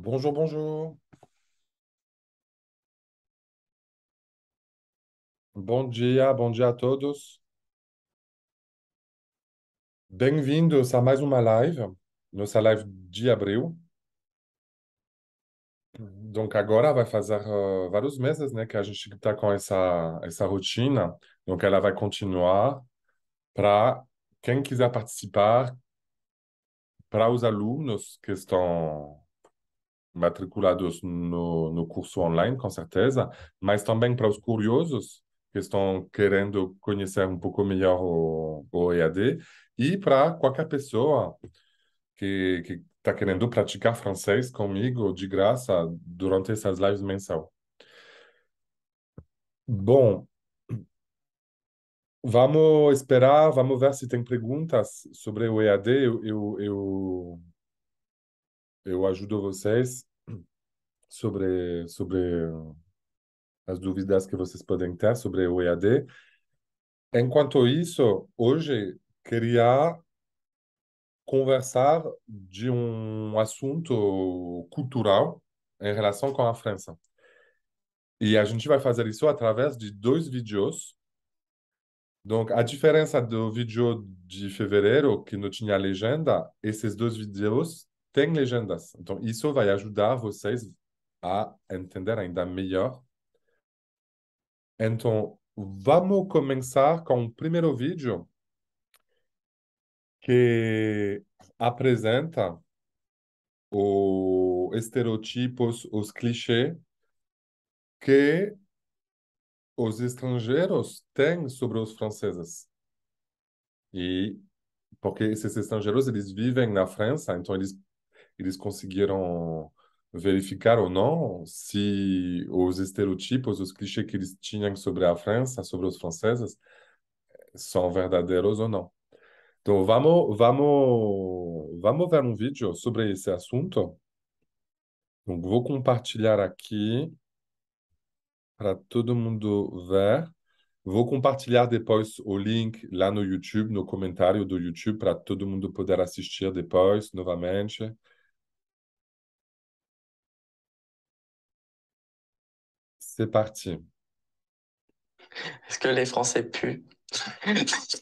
Bonjour, bonjour. Bom dia a todos. Bem-vindos a mais uma live, nossa live de abril. Donc agora vai fazer vários meses, né, que a gente está com essa rotina. Donc ela vai continuar para quem quiser participar, para os alunos que estão matriculados no curso online, com certeza, mas também para os curiosos que estão querendo conhecer um pouco melhor o EAD e para qualquer pessoa que está querendo praticar francês comigo de graça durante essas lives mensal. Bom, vamos esperar, vamos ver se tem perguntas sobre o EAD. Eu ajudo vocês sobre as dúvidas que vocês podem ter sobre o EAD. Enquanto isso, hoje queria conversar de um assunto cultural em relação com a França. E a gente vai fazer isso através de dois vídeos. Donc, a diferença do vídeo de fevereiro, que não tinha legenda, esses dois vídeos têm legendas. Então, isso vai ajudar vocês a entender ainda melhor. Então, vamos começar com o primeiro vídeo que apresenta os estereotipos, os clichês que os estrangeiros têm sobre os franceses. E porque esses estrangeiros, eles vivem na França, então eles conseguiram verificar ou não se os estereotipos, os clichês que eles tinham sobre a França, sobre os franceses, são verdadeiros ou não. Então, vamos ver um vídeo sobre esse assunto. Donc, vou compartilhar aqui para todo mundo ver. Vou compartilhar depois o link lá no YouTube, no comentário do YouTube, para todo mundo poder assistir depois, novamente. C'est parti. Est-ce que les Français puent?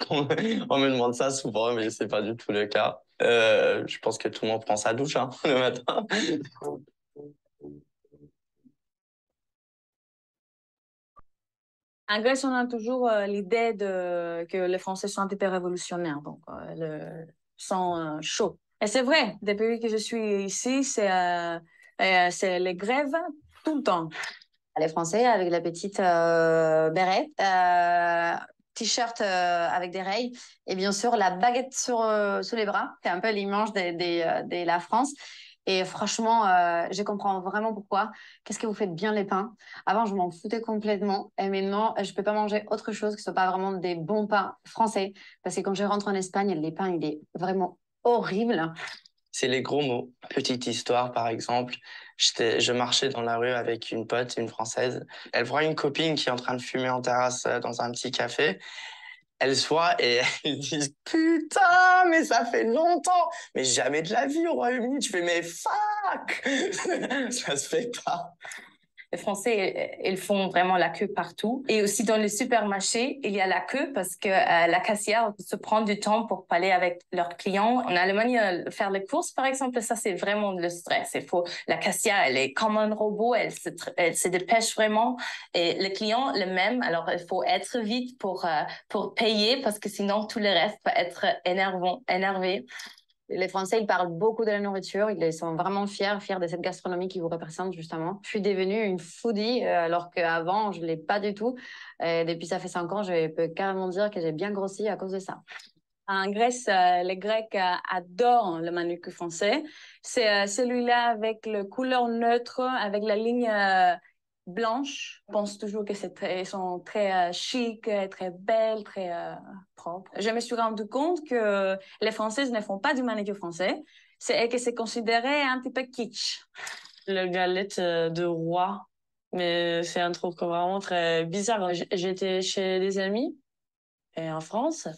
On me demande ça souvent, mais c'est pas du tout le cas. Je pense que tout le monde prend sa douche hein, le matin. En Grèce, on a toujours l'idée que les Français sont hyper révolutionnaires, donc sont chauds. Et c'est vrai, depuis que je suis ici, c'est les grèves tout le temps. Les Français avec la petite béret, t-shirt avec des rayes et bien sûr la baguette sous les bras. C'est un peu l'image de la France. Et franchement, je comprends vraiment pourquoi. Qu'est-ce que vous faites bien les pains? Avant, je m'en foutais complètement. Et maintenant, je peux pas manger autre chose que ce soit pas vraiment des bons pains français. Parce que quand je rentre en Espagne, les pains, il est vraiment horrible. C'est les gros mots. Petite histoire, par exemple. Je marchais dans la rue avec une pote, une Française. Elle voit une copine qui est en train de fumer en terrasse dans un petit café. Elle se voit et ils disent putain, mais ça fait longtemps, mais jamais de la vie au Royaume-Uni. Tu fais mais fuck, ça se fait pas. Les Français, ils font vraiment la queue partout. Et aussi dans les supermarchés, il y a la queue parce que la caissière se prend du temps pour parler avec leurs clients. En Allemagne, faire les courses, par exemple, ça, c'est vraiment le stress. La caissière, elle est comme un robot, elle se dépêche vraiment. Et le client, le même. Alors, il faut être vite pour payer parce que sinon, tout le reste peut être énervé. Les Français, ils parlent beaucoup de la nourriture. Ils sont vraiment fiers de cette gastronomie qui vous représente, justement. Je suis devenue une foodie, alors qu'avant, je ne l'ai pas du tout. Et depuis ça fait 5 ans, je peux carrément dire que j'ai bien grossi à cause de ça. En Grèce, les Grecs adorent le manucure français. C'est celui-là avec le couleur neutre, avec la ligne blanche. Je pense toujours que ils sont très chics, très belles, très propres. Je me suis rendu compte que les Françaises ne font pas du manucure français. C'est que c'est considéré un petit peu kitsch. Le galette de roi, mais c'est un truc vraiment très bizarre. J'étais chez des amis et en France,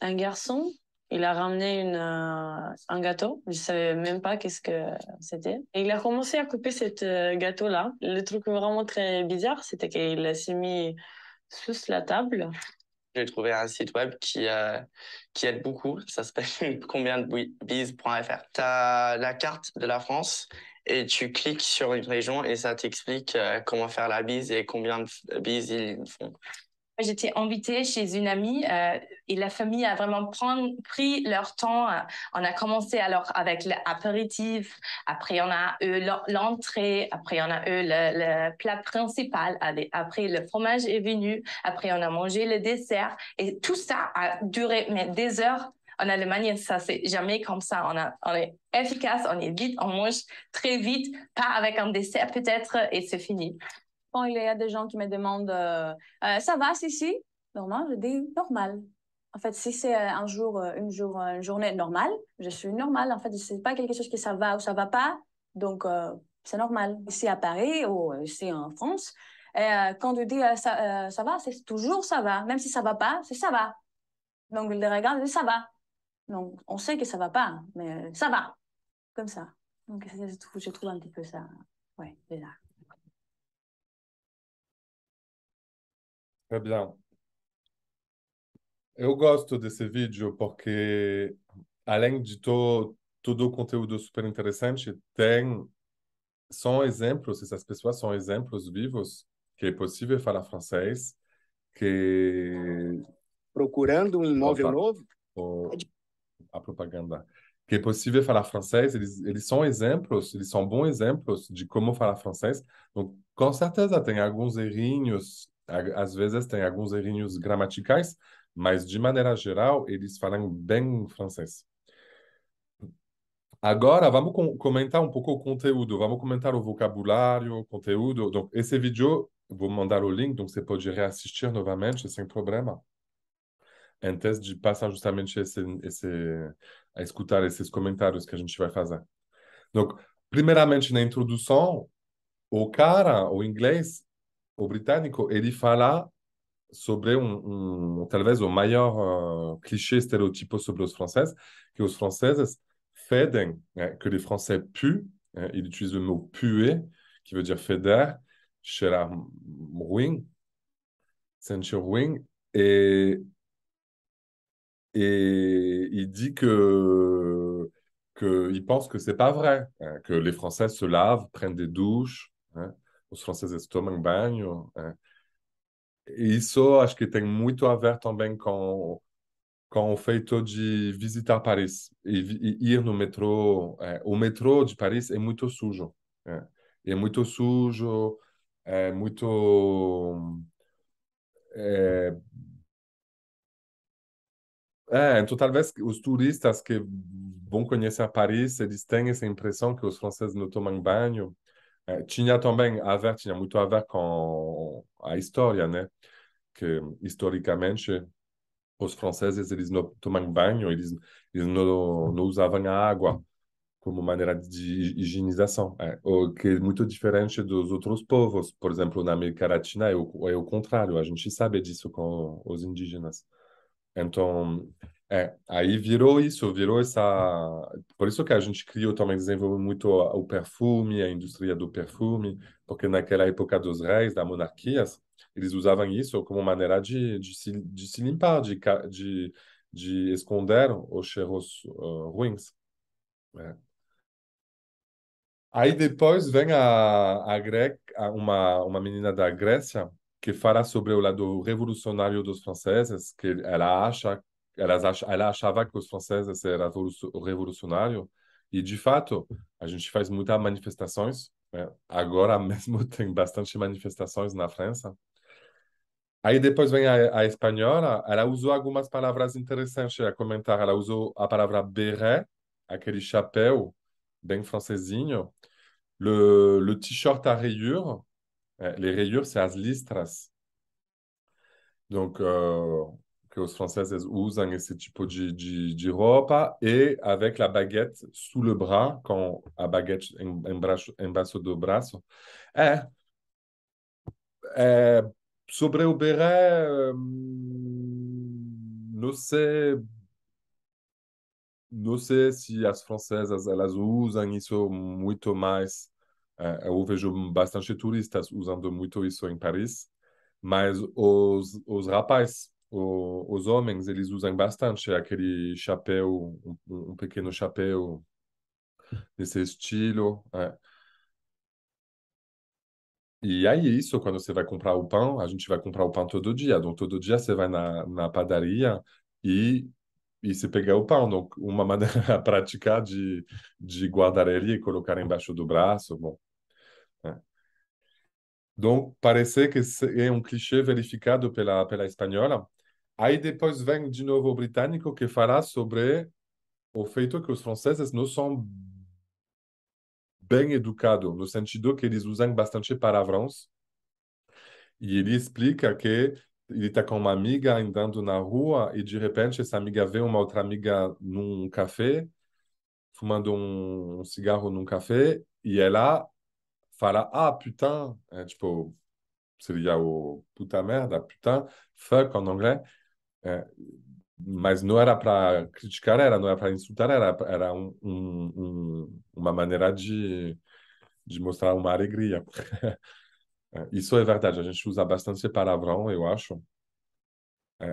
un garçon, Il a ramené un gâteau. Je savais même pas qu'est-ce que c'était. Et il a commencé à couper ce gâteau-là. Le truc vraiment très bizarre, c'était qu'il s'est mis sous la table. J'ai trouvé un site web qui aide beaucoup. Ça s'appelle combiendebise.fr. Tu as la carte de la France et tu cliques sur une région et ça t'explique comment faire la bise et combien de bises ils font. J'étais invitée chez une amie et la famille a vraiment pris leur temps. On a commencé alors avec l'apéritif, après on a eu l'entrée, après on a eu le plat principal, après le fromage est venu, après on a mangé le dessert et tout ça a duré mais des heures. En Allemagne, ça c'est jamais comme ça. On est efficace, on est vite, on mange très vite, pas avec un dessert peut-être et c'est fini. Quand il y a des gens qui me demandent ça va, si, normal, je dis normal. En fait, si c'est un jour, une journée normale, je suis normale. En fait, c'est pas quelque chose que ça va ou ça va pas. Donc, c'est normal. Ici à Paris ou ici en France, quand tu dis ça va, c'est toujours ça va. Même si ça va pas, c'est ça va. Donc, ils les regardent et disent ça va. Donc, on sait que ça va pas, mais ça va. Comme ça. Donc, je trouve un petit peu ça, ouais, bizarre. Très bien. Eu gosto desse vídeo porque, além de todo o conteúdo super interessante, são exemplos, essas pessoas são exemplos vivos que é possível falar francês, que Procurando um imóvel Opa. novo? A propaganda, que é possível falar francês, eles são exemplos, eles são bons exemplos de como falar francês. Então, com certeza tem alguns errinhos, às vezes tem alguns errinhos gramaticais, mas de maneira geral eles falam bem francês. Agora vamos comentar um pouco o conteúdo, vamos comentar o vocabulário, o conteúdo. Então, esse vídeo, vou mandar o link, então você pode reassistir novamente sem problema. Antes de passar justamente a escutar esses comentários que a gente vai fazer. Então, primeiramente, na introdução, o cara, o inglês, o britânico, ele fala sobre talvez o maior clichê, estereotipo sobre os franceses, que os franceses fedem, que les français puent, il utilise le mot puer, qui veut dire feder, cheirar ruim, sentir ruim, et il dit il pense que c'est pas vrai, hein, que les Français se lavent, prennent des douches, hein, os franceses tomam banho. Hein. E isso acho que tem muito a ver também com o feito de visitar Paris e ir no metrô. O metrô de Paris é muito sujo. É muito sujo, é muito. É, então talvez os turistas que vão conhecer Paris, eles têm essa impressão que os franceses não tomam banho. Tinha também tinha muito a ver com a história, né? Que historicamente os franceses eles não tomam banho, eles não usavam a água como maneira de higienização, o que é muito diferente dos outros povos. Por exemplo, na América Latina é o contrário, a gente sabe disso com os indígenas. Então, aí virou essa. Por isso que a gente criou também, desenvolveu muito o perfume, a indústria do perfume, porque naquela época dos reis, das monarquias, eles usavam isso como maneira de se limpar, de esconder os cheiros ruins. Aí depois vem uma menina da Grécia que fala sobre o lado revolucionário dos franceses, que ela achava que os franceses eram revolucionários, e de fato a gente faz muitas manifestações, né? Agora mesmo tem bastante manifestações na França. Aí depois vem a espanhola, ela usou algumas palavras interessantes a comentar. Ela usou a palavra béret, aquele chapéu bem francesinho. Le t-shirt à rayures, les rayures, c'est as listras. Donc, que os franceses usam esse tipo de roupa e avec la baguette sous le bras, com a baguette embaixo do braço. É, sobre o beret, não sei não sei se as francesas elas usam isso muito mais. Eu vejo bastante turistas usando muito isso em Paris, mas os rapazes, os homens, eles usam bastante aquele chapéu, um pequeno chapéu desse estilo. E aí, isso, quando você vai comprar o pão, a gente vai comprar o pão todo dia. Então, todo dia você vai na padaria e, e você pega o pão. Então, uma maneira prática de guardar ele e colocar embaixo do braço. Bom, é. Donc, parece que é um clichê verificado pela espanhola. Aí depois vem de novo o britânico que fala sobre o feito que os franceses não são bem educados, no sentido que eles usam bastante palavrões. E ele explica que ele está com uma amiga andando na rua e de repente essa amiga vê uma outra amiga num café, fumando um cigarro num café, e ela fala, ah, putain, tipo, seria o puta merda, putain, fuck en anglais, é, mas não era para criticar ela, não era para insultar ela, era uma maneira de mostrar uma alegria. Isso é verdade, a gente usa bastante palavrão, eu acho.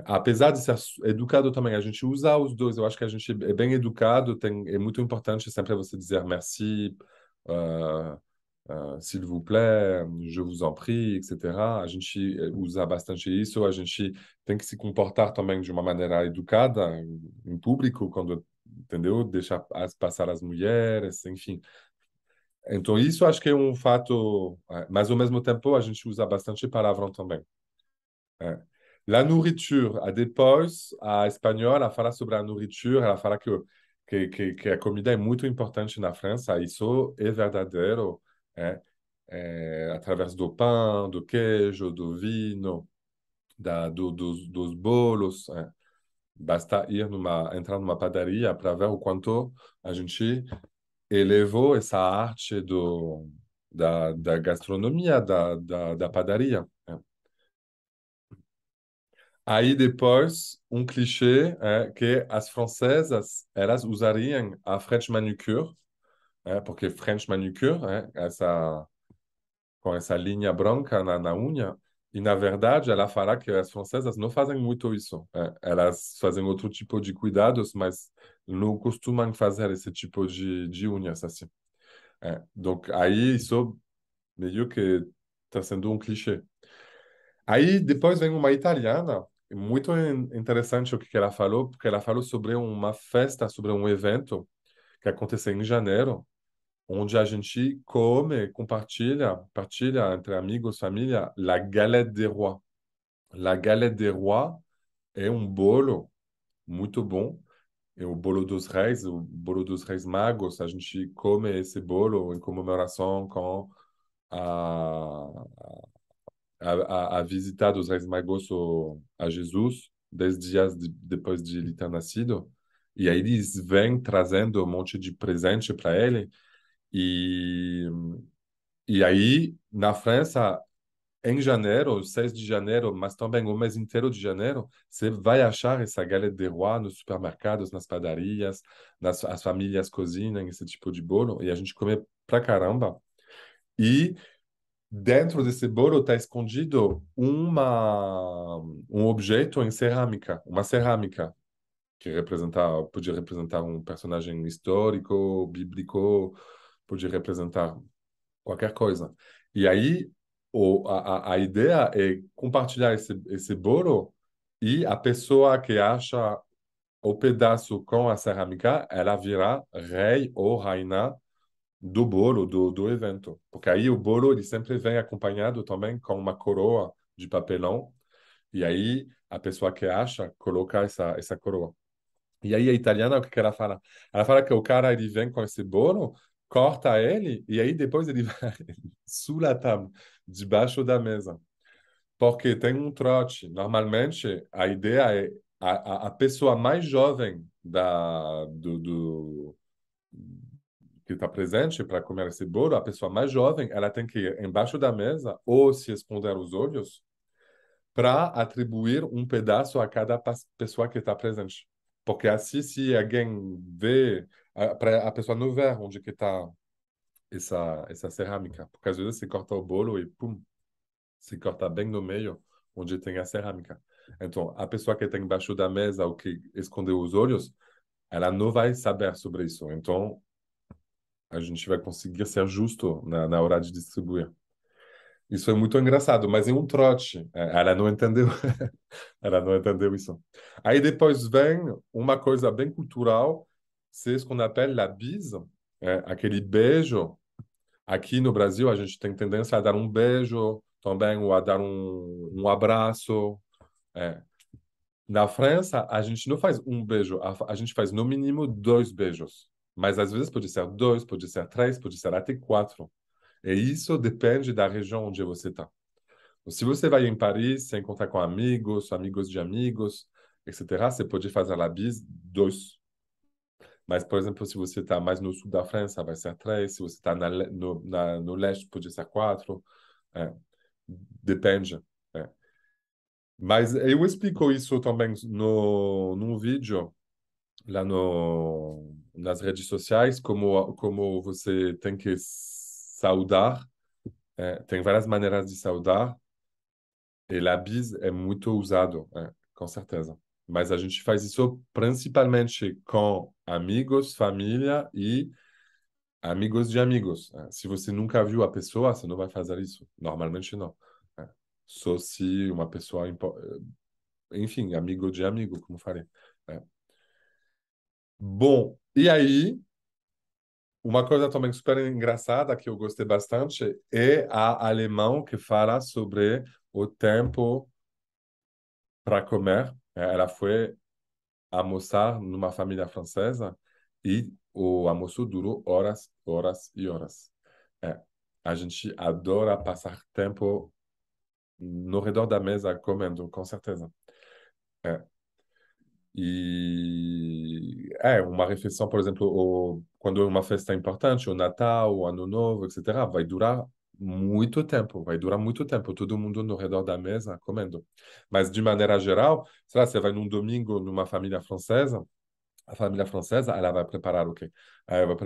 Apesar de ser educado também, a gente usa os dois. Eu acho que a gente é bem educado, é muito importante sempre você dizer merci, uh, s'il vous plaît, je vous en prie, etc. A gente usa bastante isso. A gente tem que se comportar também de uma maneira educada em público, quando, entendeu? Deixar passar as mulheres, enfim. Então, isso acho que é um fato, mas ao mesmo tempo a gente usa bastante palavrão também. É. La nourriture, depois a espanhola fala sobre a nourriture, ela fala que a comida é muito importante na França, isso é verdadeiro, através do pão, do queijo, do vinho, dos bolos. Basta entrar numa padaria para ver o quanto a gente elevou essa arte da gastronomia, da padaria. Aí depois, um clichê é que as francesas, elas usariam a French manicure, porque French manicure, com essa linha branca na unha, e na verdade ela fala que as francesas não fazem muito isso. Elas fazem outro tipo de cuidados, mas não costumam fazer esse tipo de unhas assim. Donc aí isso meio que está sendo um clichê. Aí depois vem uma italiana, muito interessante o que ela falou, porque ela falou sobre uma festa, sobre um evento que aconteceu em janeiro, onde a gente come, partilha entre amigos, família, la galette des rois. La galette des rois é um bolo muito bom, é o bolo dos reis magos. A gente come esse bolo em comemoração com a a visitar dos Reis Magos a Jesus 10 dias depois de ele ter nascido. E aí eles vêm trazendo um monte de presente para ele. E, e aí, na França, em janeiro, 6 de janeiro, mas também o mês inteiro de janeiro, você vai achar essa galette de roi nos supermercados, nas padarias, as famílias cozinham esse tipo de bolo, e a gente come pra caramba. E dentro desse bolo está escondido um objeto em cerâmica, uma cerâmica que podia representar um personagem histórico, bíblico, podia representar qualquer coisa. E aí a ideia é compartilhar esse bolo e a pessoa que acha o pedaço com a cerâmica, ela virá rei ou rainha do bolo do evento. Porque aí o bolo ele sempre vem acompanhado também com uma coroa de papelão. E aí a pessoa que acha coloca essa coroa. E aí a italiana, o que que ela fala? Ela fala que o cara ele vem com esse bolo, corta ele e aí depois ele vai sous la table, debaixo da mesa. Porque tem um trote. Normalmente a ideia é a pessoa mais jovem que está presente para comer esse bolo, a pessoa mais jovem, ela tem que ir embaixo da mesa ou se esconder os olhos para atribuir um pedaço a cada pessoa que está presente. Porque assim, se alguém vê, a pessoa não vê onde que está essa cerâmica. Porque às vezes você corta o bolo e pum, se corta bem no meio, onde tem a cerâmica. Então, a pessoa que está embaixo da mesa ou que escondeu os olhos, ela não vai saber sobre isso. Então, a gente vai conseguir ser justo na hora de distribuir. Isso é muito engraçado, mas é um trote. Ela não entendeu. Ela não entendeu isso. Aí depois vem uma coisa bem cultural, c'est ce qu'on appelle la bise, aquele beijo. Aqui no Brasil, a gente tem tendência a dar um beijo também, ou a dar um abraço. É. Na França, a gente não faz um beijo, a gente faz no mínimo 2 beijos. Mas às vezes pode ser 2, pode ser 3, pode ser até 4. E isso depende da região onde você está. Se você vai em Paris, você encontra com amigos, amigos de amigos, etc., você pode fazer a bise 2. Mas, por exemplo, se você está mais no sul da França, vai ser 3. Se você está no leste, pode ser 4. É, depende. É. Mas eu explico isso também num vídeo lá nas redes sociais, como você tem que saudar. Tem várias maneiras de saudar. E a bis é muito usado, com certeza. Mas a gente faz isso principalmente com amigos, família e amigos de amigos. Se você nunca viu a pessoa, você não vai fazer isso. Normalmente não. Só se uma pessoa, enfim, amigo de amigo, como falei. Bom, e aí, uma coisa também super engraçada que eu gostei bastante é a alemão que fala sobre o tempo para comer. Ela foi almoçar numa família francesa e o almoço durou horas, horas e horas. É, a gente adora passar tempo no redor da mesa comendo, com certeza. É. E uma refeição, por exemplo, quando é uma festa importante, o Natal, o Ano Novo, etc., vai durar muito tempo, vai durar muito tempo, todo mundo no redor da mesa comendo. Mas, de maneira geral, sei lá, você vai num domingo numa família francesa, a família francesa, ela vai preparar o quê? Ela vai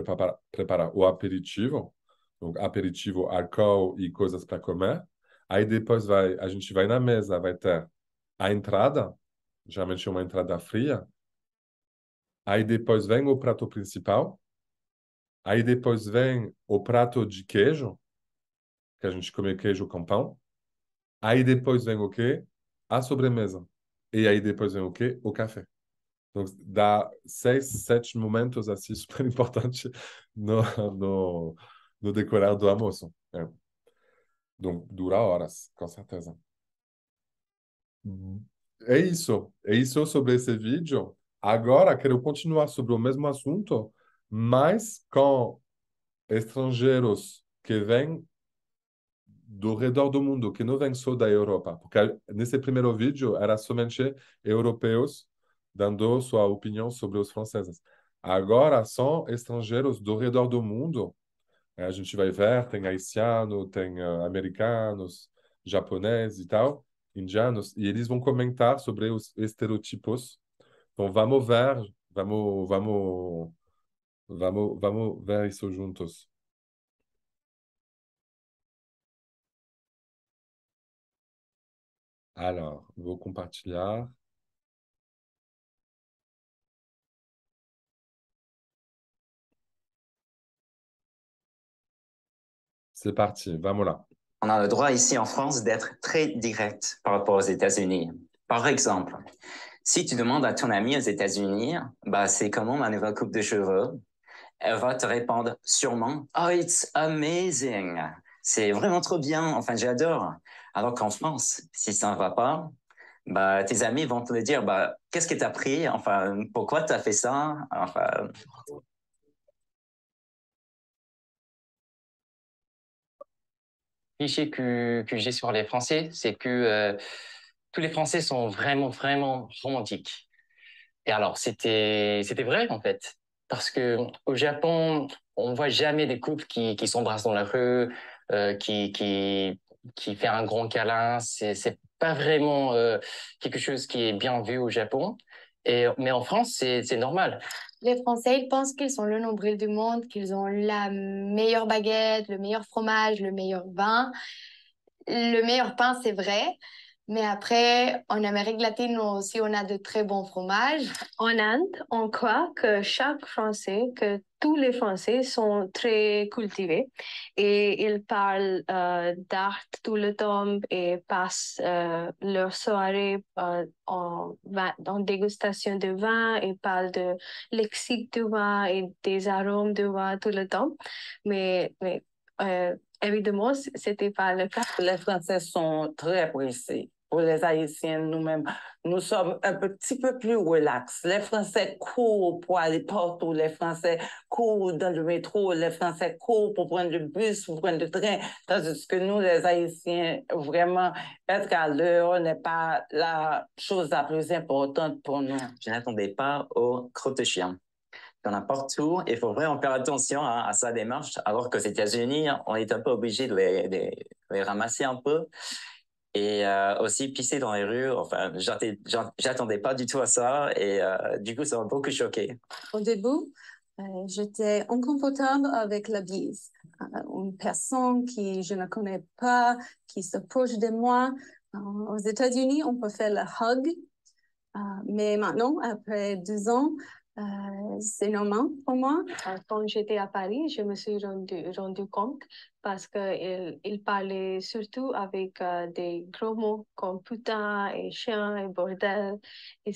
preparar o aperitivo, donc aperitivo, álcool e coisas para comer. Aí depois a gente vai na mesa, vai ter a entrada, geralmente uma entrada fria. Aí depois vem o prato principal. Aí depois vem o prato de queijo, que a gente come queijo com pão. Aí depois vem o quê? A sobremesa. E aí depois vem o quê? O café. Donc, dá 6, 7 momentos assim super importantes no, no, no decorrer do almoço. Donc, dura horas, com certeza. É isso sobre esse vídeo. Agora, quero continuar sobre o mesmo assunto, mas com estrangeiros que vêm do redor do mundo, que não vêm só da Europa. Porque nesse primeiro vídeo era somente europeus dando sua opinião sobre os franceses. Agora são estrangeiros do redor do mundo. A gente vai ver, tem haitiano, tem americanos, japoneses e tal, indianos, e eles vão comentar sobre os estereotipos. Então vamos ver, vamos ver isso juntos. Alors, vou compartilhar. C'est parti, vamos là. On a le droit ici en France d'être très direct par rapport aux États-Unis. Par exemple, si tu demandes à ton amie aux États-Unis, bah, c'est comment ma nouvelle coupe de cheveux, elle va te répondre sûrement, oh, it's amazing. C'est vraiment trop bien. Enfin, j'adore. Alors qu'en France, si ça ne va pas, bah, tes amis vont te le dire, bah, qu'est-ce que tu as pris? Enfin, pourquoi tu as fait ça? Enfin, Cliché que j'ai sur les Français, c'est que tous les Français sont vraiment, vraiment romantiques. Et alors, c'était vrai, en fait. Parce que au Japon, on voit jamais des couples qui s'embrassent dans la rue, qui fait un grand câlin. C'est pas vraiment quelque chose qui est bien vu au Japon. Mais en France, c'est normal. Les Français, ils pensent qu'ils sont le nombril du monde, qu'ils ont la meilleure baguette, le meilleur fromage, le meilleur vin, le meilleur pain, c'est vrai. Mais après, en Amérique latine aussi, on a de très bons fromages. En Inde, on croit que chaque Français, que tous les Français sont très cultivés et ils parlent d'art tout le temps et passent leur soirée en dégustation de vin et parlent de lexique du vin et des arômes du vin tout le temps. Mais évidemment, c'était pas le cas. Les Français sont très pressés. Pour les Haïtiens, nous-mêmes, nous sommes un petit peu plus relax. Les Français courent pour aller partout. Les Français courent dans le métro. Les Français courent pour prendre le bus, pour prendre le train. Tandis que nous, les Haïtiens, vraiment, être à l'heure n'est pas la chose la plus importante pour nous. Je n'attendais pas au crotte de chien. Il y en a partout. Il faut vraiment faire attention à sa démarche, alors qu'aux États-Unis, on est un peu obligé de les ramasser un peu. Et aussi pisser dans les rues. Enfin, j'attendais pas du tout à ça. Et du coup, ça m'a beaucoup choqué. Au début, j'étais inconfortable avec la bise. Une personne qui je ne connais pas, qui s'approche de moi. Aux États-Unis, on peut faire le hug. Mais maintenant, après 2 ans, c'est normal pour moi. Quand j'étais à Paris, je me suis rendu compte parce qu'il parlait surtout avec des gros mots comme putain et chien et bordel. Et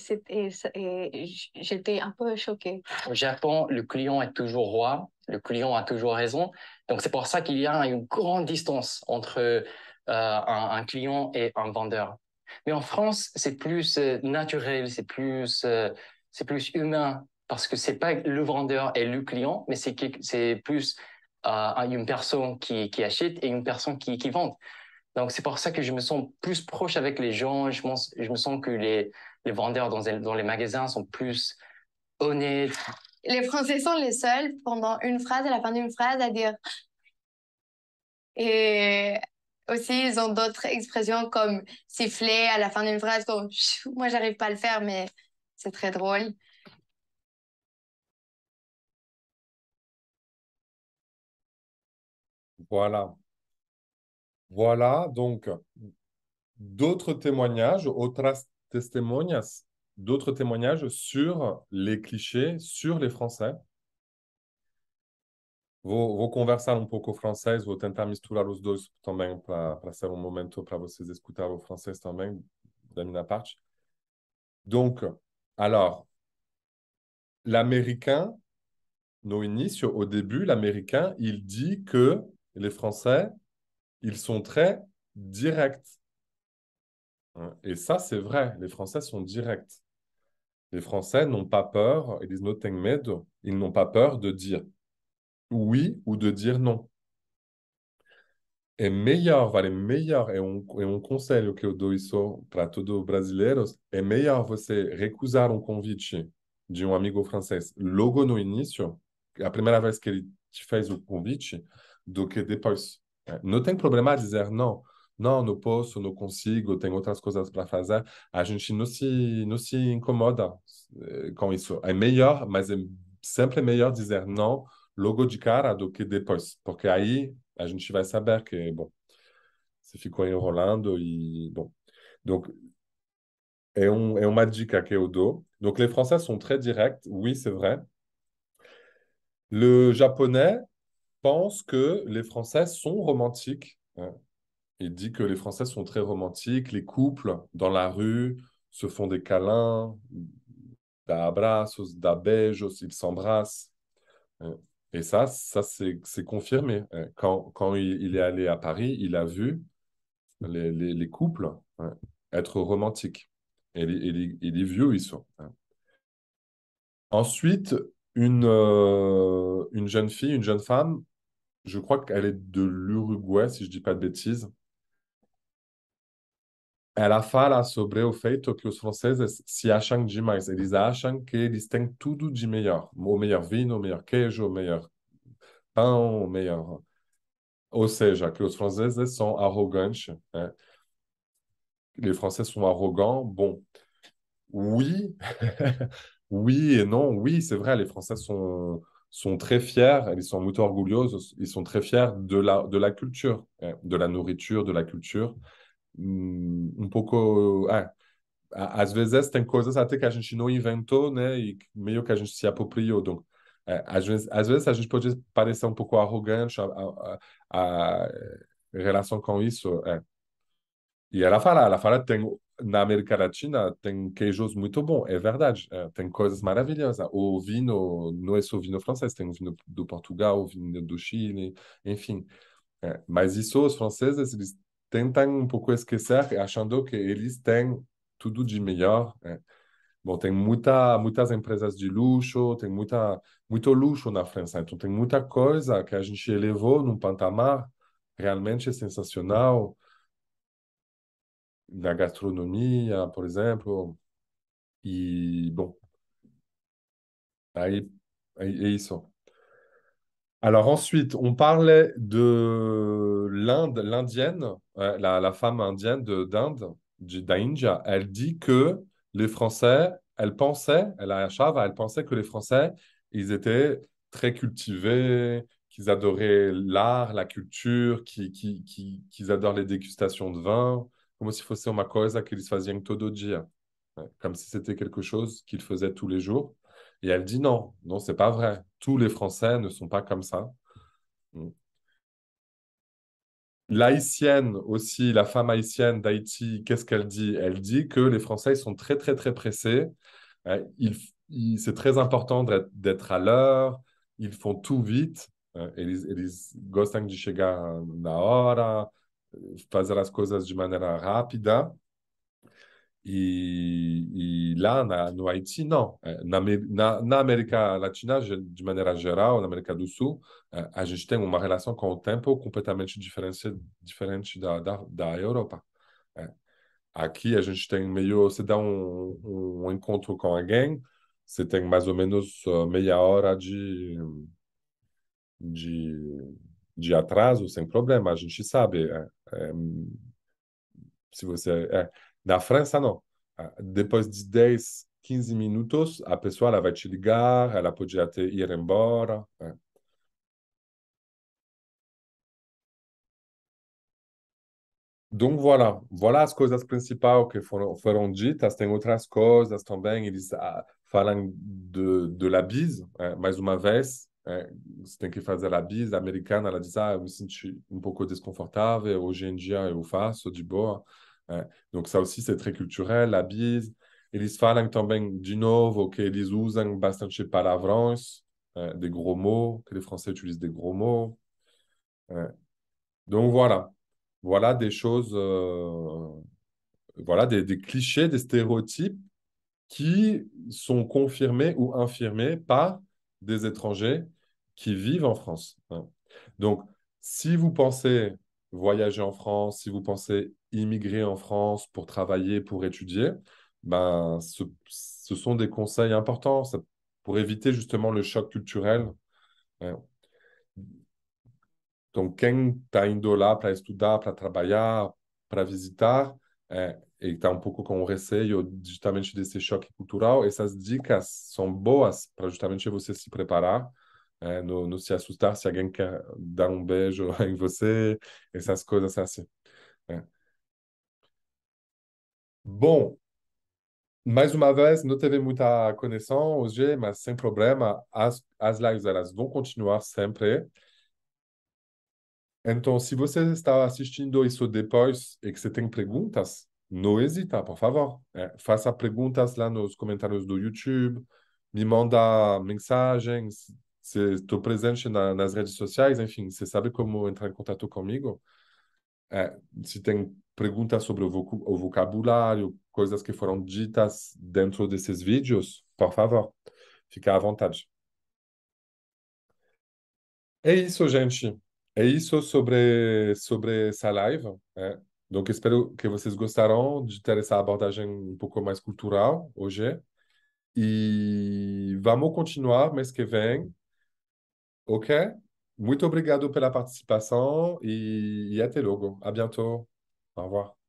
j'étais un peu choquée. Au Japon, le client est toujours roi, le client a toujours raison. Donc c'est pour ça qu'il y a une grande distance entre un client et un vendeur. Mais en France, c'est plus naturel, c'est plus humain, parce que c'est pas le vendeur et le client, mais c'est plus une personne qui achète et une personne qui vend. Donc c'est pour ça que je me sens plus proche avec les gens. Je me sens que les vendeurs dans les magasins sont plus honnêtes. Les Français sont les seuls, pendant une phrase, à la fin d'une phrase, à dire. Et aussi, ils ont d'autres expressions comme siffler à la fin d'une phrase, comme moi, j'arrive pas à le faire, mais c'est très drôle. Voilà. Voilà, donc, d'autres témoignages, otras testemunhas, d'autres témoignages sur les clichés, sur les Français. Vou conversar pouco francês, vou tentar misturar os dois também para ser momento para vocês escutar o francês também, da minha parte. Donc, alors, l'américain, no início, au début, l'américain, il dit que les Français, ils sont très directs. Et ça, c'est vrai, les Français sont directs. Les Français n'ont pas peur, eles não têm medo, ils n'ont pas peur de dire oui ou de dire non. É melhor, vale melhor, é um conselho que eu dou isso para todos os brasileiros, é melhor você recusar um convite de um amigo francês logo no início, a primeira vez que ele te fez o convite, do que depois. Não tem problema dizer não. Não, não posso, não consigo, tenho outras coisas para fazer. A gente não se incomoda com isso. É melhor, mas é sempre melhor dizer não logo de cara do que depois, porque aí a gente vai saber que, bom, você ficou enrolando e, bom. Donc, é uma dica que eu dou. Donc, les Français sont très directs, oui, c'est vrai. Le Japonais pense que les Français sont romantiques. Il dit que les Français sont très romantiques. Les couples dans la rue se font des câlins, da abraços, da beijos, ils s'embrassent. Et ça c'est confirmé. Quand il est allé à Paris, il a vu les couples être romantiques. Et il viu isso. Ensuite, une jeune fille, une jeune femme, je crois qu'elle est de l'Uruguay, si je ne dis pas de bêtises. Ela fala sobre o feito que os franceses se acham demais. Eles acham que eles têm tudo de melhor. O melhor vinho, o melhor queijo, o melhor pão, o melhor... Ou seja, que os franceses são arrogantes. Les Français sont arrogants. Bon, Oui, oui et non. Oui, c'est vrai, les Français sont très fiers, ils sont muito orgulhosos, ils sont très fiers de la culture, de la nourriture, de la culture. Um pouco. Às vezes tem coisas até que a gente não inventou, né? E meio que a gente se apropriou. Donc, às vezes a gente pode parecer um pouco arrogante a relação com isso. E ela fala, na América Latina tem queijos muito bons, é verdade. Tem coisas maravilhosas. O vinho não é só vinho francês, tem o vinho do Portugal, o vinho do Chile, enfim. Mas isso os franceses eles tentam um pouco esquecer, achando que eles têm tudo de melhor. Bom, tem muitas empresas de luxo, tem muito luxo na França. Então tem muita coisa que a gente elevou num patamar realmente sensacional na gastronomia, por exemplo. E, bom, aí é isso. Alors ensuite, on parlait de l'Inde, l'indienne, la femme indienne d'Inde, d'India. Elle dit que les Français, elle pensait que les Français, ils étaient très cultivés, qu'ils adoraient l'art, la culture, qu'ils adorent les dégustations de vin, comme si fosse uma coisa que eles faziam todo dia. Comme si c'était quelque chose qu'ils faisaient tous les jours. Et elle dit non, non, c'est pas vrai. Tous les Français ne sont pas comme ça. Mm. L'haïtienne aussi, la femme haïtienne d'Haïti, qu'est-ce qu'elle dit? Elle dit que les Français ils sont très, très, très pressés. C'est très important d'être à l'heure. Ils font tout vite. Eles gostam de chegar na hora, fazer as coisas de maneira rápida. E lá no Haiti, não. Na América Latina, de maneira geral, na América do Sul, a gente tem uma relação com o tempo completamente diferente da Europa. Aqui a gente tem meio, você dá um encontro com alguém, você tem mais ou menos meia hora de, de atraso, sem problema, a gente sabe. Se você na França não. Depois de 10, 15 minutos, a pessoa ela vai te ligar, ela pode até ir embora. Donc voilà as coisas principais que foram ditas. Tem outras coisas também. Eles falam de la bise, mais uma vez. Você tem que fazer a bise. A americana, ela diz, eu me senti um pouco desconfortável. Hoje em dia eu faço de boa. Donc ça aussi, c'est très culturel, la bise. Eles falam também, de novo, que eles usam bastante palavrões, des gros mots, que les Français utilisent des gros mots. Donc voilà des choses, voilà des clichés, des stéréotypes qui sont confirmés ou infirmés par des étrangers qui vivent en France. Donc, si vous pensez voyager en France, si vous pensez immigrer en France pour travailler, pour étudier, ben, ce sont des conseils importants pour éviter justement le choc culturel. Donc, quem está indo lá para estudar, para trabalhar, para visitar, e está um pouco com receio justamente desse choque cultural, essas dicas são boas para justamente você se preparar, não se assustar se alguém quer dar um beijo em você, essas coisas assim. Bom, mais uma vez, não teve muita conexão hoje, mas sem problema, as lives elas vão continuar sempre. Então, se você está assistindo isso depois e que você tem perguntas, não hesita, por favor. Faça perguntas lá nos comentários do YouTube, me manda mensagens, se estou presente nas redes sociais, enfim, você sabe como entrar em contato comigo. Se tem perguntas sobre o vocabulário, coisas que foram ditas dentro desses vídeos, por favor, fica à vontade. É isso, gente. É isso sobre essa live. Donc, espero que vocês gostaram de ter essa abordagem um pouco mais cultural hoje. E vamos continuar mês que vem, ok? Muito obrigado pela participação e até logo. À bientôt. Au revoir.